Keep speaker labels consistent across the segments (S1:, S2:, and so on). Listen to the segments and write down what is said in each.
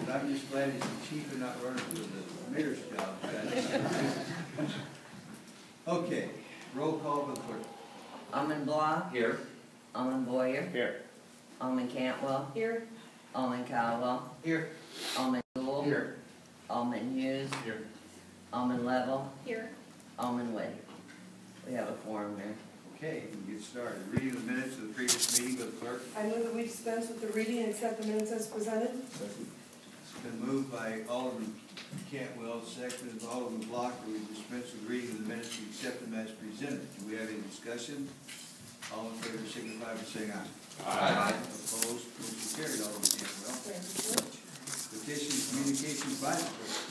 S1: but I'm just glad he's the chief and not running for the mayor's job. Okay, roll call for the clerk.
S2: Alderman Blah.
S3: Here.
S2: Alderman Boyer.
S3: Here.
S2: Alderman Cantwell.
S4: Here.
S2: Alderman Caldwell.
S3: Here.
S2: Alderman Gould.
S3: Here.
S2: Alderman Hughes.
S3: Here.
S2: Alderman Level.
S4: Here.
S2: Alderman Witt. We have a forum there.
S1: Okay, we can get started. Reading the minutes of the previous meeting with the clerk.
S4: I move that we dispense with the reading and accept the minutes as presented.
S1: It's been moved by Alderman Cantwell, seconded by Alderman Block, that we dispense with reading of the minutes and accept them as presented. Do we have any discussion? All in favor signify by saying aye.
S3: Aye.
S1: Opposed? Motion carried. Alderman Cantwell.
S4: Thank you, George.
S1: Petitions, communications by the clerk.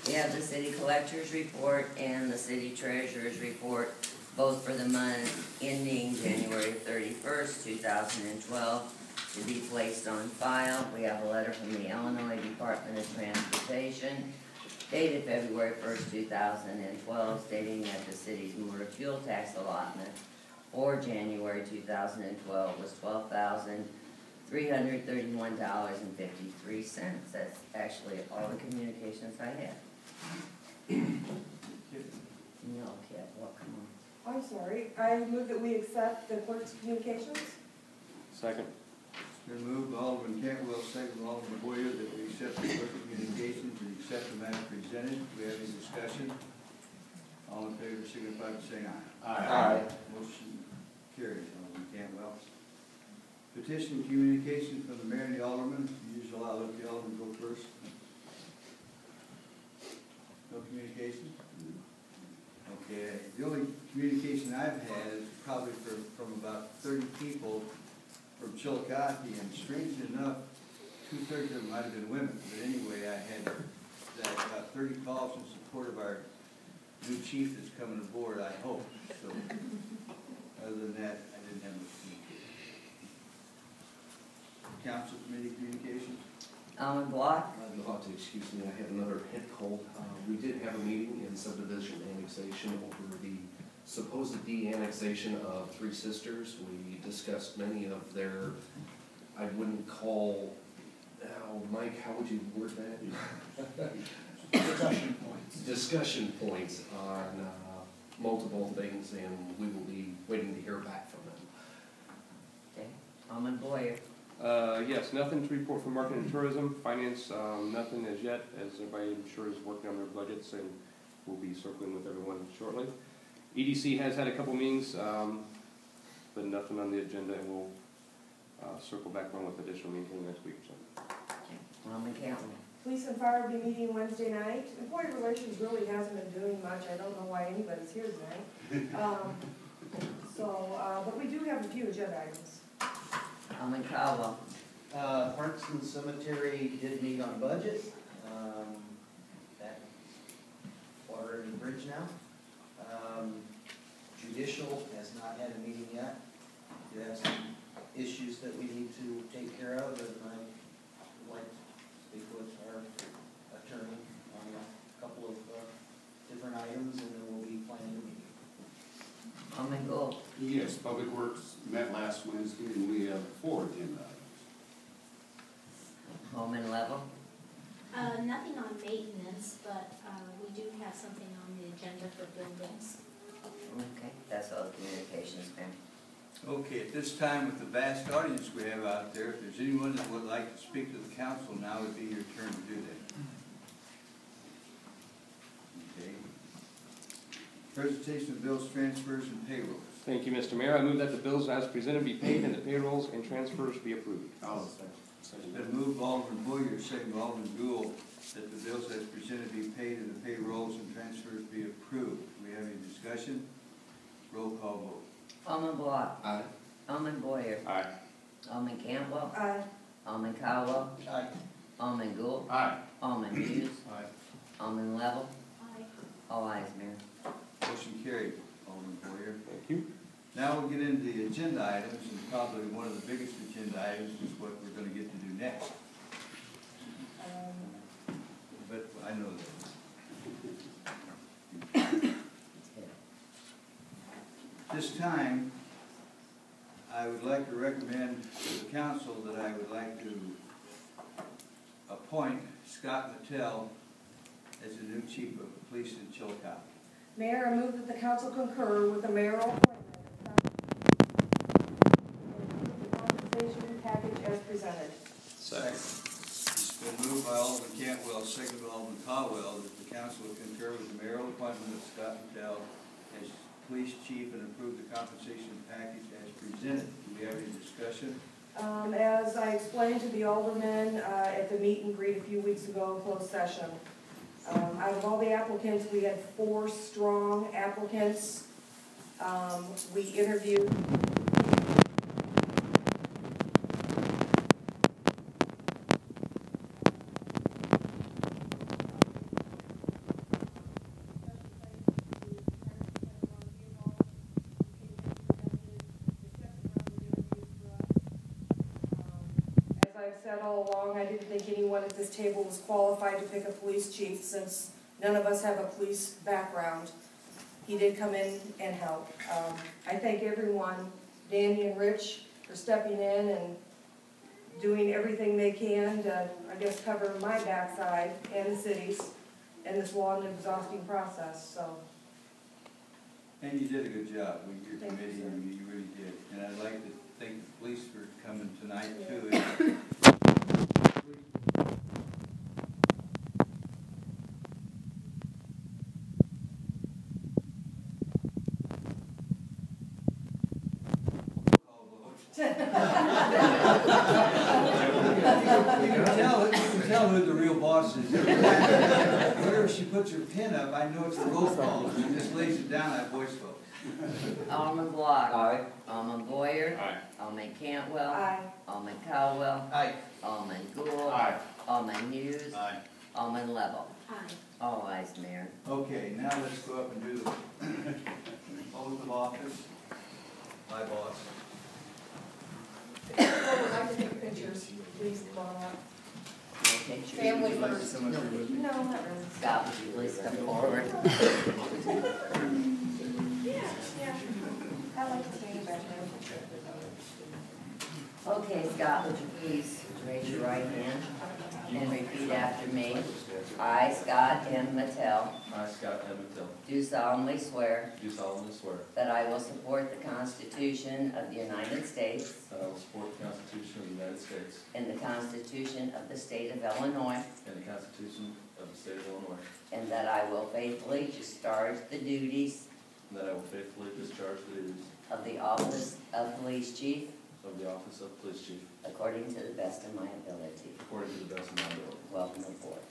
S2: We have the city collector's report and the city treasurer's report, both for the month ending January 31st, 2012, to be placed on file. We have a letter from the Illinois Department of Transportation dated February 1st, 2012, stating that the city's motor fuel tax allotment for January 2012 was $12,331.53. That's actually all the communications I have. No, kid, well, come on.
S4: I'm sorry. I move that we accept the clerk's communications.
S3: Second.
S1: It's been moved by Alderman Cantwell, seconded by Alderman Boyer, that we accept the clerk communications and accept them as presented. Do we have any discussion? All in favor signify by saying aye.
S3: Aye.
S1: Motion carries. Alderman Cantwell. Petition communication from the mayor and the alderman. Usually I'll let the alderman go first. No communication? Okay, the only communication I've had is probably from about 30 people from Chillicothe, and strangely enough, 2/3 of them might have been women. But anyway, I had about 30 calls in support of our new chief that's coming aboard, I hope. So, other than that, I didn't have much communication. Council committee communications?
S2: Alderman Block.
S5: You'll have to excuse me, I had another head cold. We did have a meeting in subdivision annexation over the supposed de-annexation of Three Sisters. We discussed many of their, I wouldn't call, Mike, how would you word that? Discussion points on multiple things, and we will be waiting to hear back from them.
S2: Okay. Alderman Boyer.
S3: Yes, nothing to report from marketing and tourism. Finance, nothing as yet, as everybody I'm sure is working on their budgets, and we'll be circling with everyone shortly. EDC has had a couple meetings, but nothing on the agenda, and we'll circle back on with additional meetings next week or so.
S2: Okay. Alderman Cantwell.
S4: Police and fire will be meeting Wednesday night. Employee relations really hasn't been doing much. I don't know why anybody's here tonight. But we do have a few agenda items.
S2: Alderman Caldwell.
S6: Parks and Cemetery did meet on budget. That water under the bridge now. Judicial has not had a meeting yet. We have some issues that we need to take care of, and I'd like to speak with our attorney on a couple of different items, and then we'll be planning a meeting.
S2: Alderman Gould.
S7: Yes, Public Works met last Wednesday, and we have 4 agenda items.
S2: Alderman Level.
S8: Nothing on maintenance, but we do have something on the agenda for buildings.
S2: Okay, that's all the communications, ma'am.
S1: Okay, at this time, with the vast audience we have out there, if there's anyone that would like to speak to the council, now would be your turn to do that. Okay. Presentation of bills, transfers, and payrolls.
S3: Thank you, Mr. Mayor. I move that the bills as presented be paid and the payrolls and transfers be approved.
S1: It's been moved by Alderman Boyer, second by Alderman Gould, that the bills as presented be paid and the payrolls and transfers be approved. Do we have any discussion? Roll call vote.
S2: Alderman Block.
S5: Aye.
S2: Alderman Boyer.
S3: Aye.
S2: Alderman Campbell.
S4: Aye.
S2: Alderman Caldwell.
S6: Aye.
S2: Alderman Gould.
S7: Aye.
S2: Alderman Hughes.
S7: Aye.
S2: Alderman Level.
S8: Aye.
S2: All ayes, Mayor.
S1: Motion carried, Alderman Boyer.
S3: Thank you.
S1: Now we'll get into the agenda items, and probably one of the biggest agenda items is what we're going to get to do next. But I know that. This time, I would like to recommend to the council that I would like to appoint Scott Mattel as the new chief of police in Chillicothe.
S4: Mayor, I move that the council concur with the mayoral appointment of the compensation package as presented.
S3: Second.
S1: It's been moved by Alderman Cantwell, seconded by Alderman Caldwell, that the council will concur with the mayoral appointment of Scott Mattel as police chief and approve the compensation package as presented. Do we have any discussion?
S4: As I explained to the aldermen at the meet and greet a few weeks ago in closed session, out of all the applicants, we had 4 strong applicants. We interviewed I've said all along, I didn't think anyone at this table was qualified to pick a police chief since none of us have a police background. He did come in and help. I thank everyone, Danny and Rich, for stepping in and doing everything they can to, I guess, cover my backside and the city's in this long and exhausting process, so.
S1: And you did a good job with your
S4: Thank you,
S1: committee,
S4: sir.
S1: you really did. And I'd like to thank the police for coming tonight
S4: Yeah.
S1: too. You can tell who the real boss is. Whenever she puts her pen up, I know it's a roll call. She just lays it down, I voice vote.
S2: Alderman Block. Aye. Alderman Boyer.
S3: Aye.
S2: Alderman Cantwell.
S4: Aye.
S2: Alderman Caldwell.
S6: Aye.
S2: Alderman Gould.
S3: Aye.
S2: Alderman Hughes.
S1: Aye.
S2: Alderman Level.
S8: Aye.
S2: All ayes, Mayor.
S1: Okay, now let's go up and do the oath of office. My boss.
S4: I'd like to take pictures, please, come on up.
S2: Okay,
S4: Family first.
S1: Come up here with me.
S4: No, not really.
S2: Scott, would you please come forward?
S4: Yeah. I like to stand back there.
S2: Okay, Scott, would you please raise your right hand and repeat after me? I, Scott M. Mattel,
S5: I, Scott M. Mattel,
S2: do solemnly swear
S5: do solemnly swear
S2: that I will support the Constitution of the United States
S5: that I will support the Constitution of the United States
S2: and the Constitution of the State of Illinois,
S5: and the Constitution of the State of Illinois,
S2: and that I will faithfully discharge the duties
S5: and that I will faithfully discharge the duties
S2: of the office of Police Chief
S5: of the office of Police Chief
S2: according to the best of my ability.
S5: according to the best of my ability.
S2: Welcome aboard.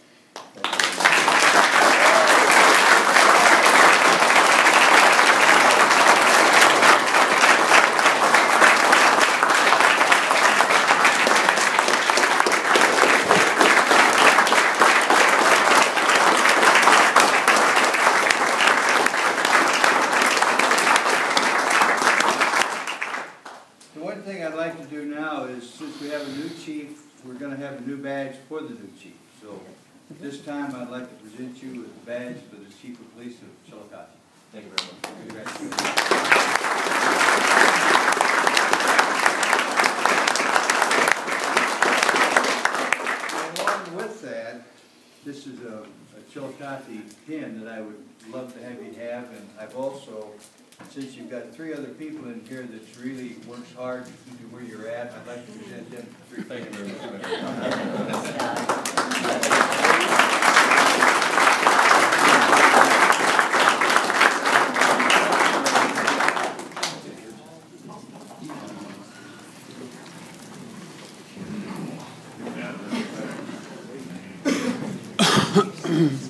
S1: The one thing I'd like to do now is, since we have a new chief, we're gonna have a new badge for the new chief. So at this time, I'd like to present you with the badge for the chief of police of Chillicothe.
S5: Thank you very much.
S1: Congratulations. Along with that, this is a Chillicothe pin that I would love to have you have, and I've also, since you've got 3 other people in here that really works hard to keep you where you're at, I'd like to present them 3.
S5: Thank you very much.
S2: Scott.